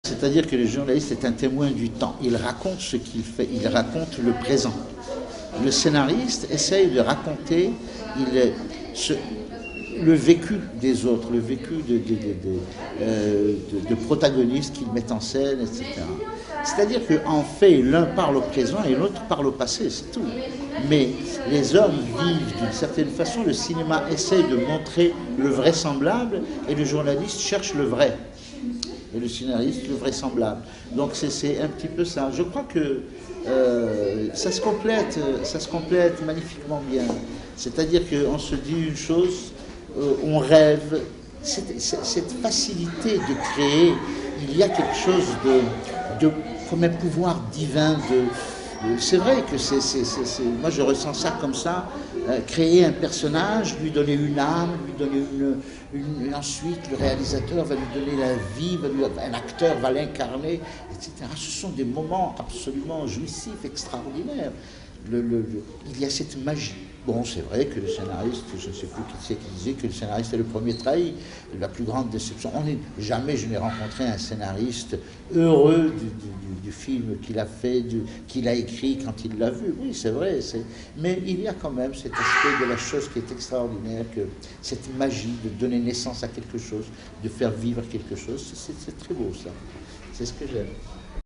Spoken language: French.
C'est-à-dire que le journaliste est un témoin du temps. Il raconte ce qu'il fait, il raconte le présent. Le scénariste essaye de raconter le vécu des autres, le vécu de protagonistes qu'il met en scène, etc. C'est-à-dire qu'en fait, l'un parle au présent et l'autre parle au passé, c'est tout. Mais les hommes vivent d'une certaine façon, le cinéma essaye de montrer le vraisemblable et le journaliste cherche le vrai. Et le scénariste, le vraisemblable. Donc c'est un petit peu ça. Je crois que ça se complète magnifiquement bien. C'est-à-dire qu'on se dit une chose, on rêve. Cette facilité de créer, il y a quelque chose comme un pouvoir divin. C'est vrai que moi je ressens ça comme ça. Créer un personnage, lui donner une âme, lui donner ensuite le réalisateur va lui donner la vie, un acteur va l'incarner, etc. Ce sont des moments absolument jouissifs, extraordinaires. Il y a cette magie. Bon, c'est vrai que le scénariste, je ne sais plus qui c'est qui disait que le scénariste est le premier trahi, la plus grande déception. Jamais je n'ai rencontré un scénariste heureux du film qu'il a fait, qu'il a écrit quand il l'a vu. Oui, c'est vrai. Mais il y a quand même cet aspect de la chose qui est extraordinaire, que cette magie de donner naissance à quelque chose, de faire vivre quelque chose, c'est très beau ça. C'est ce que j'aime.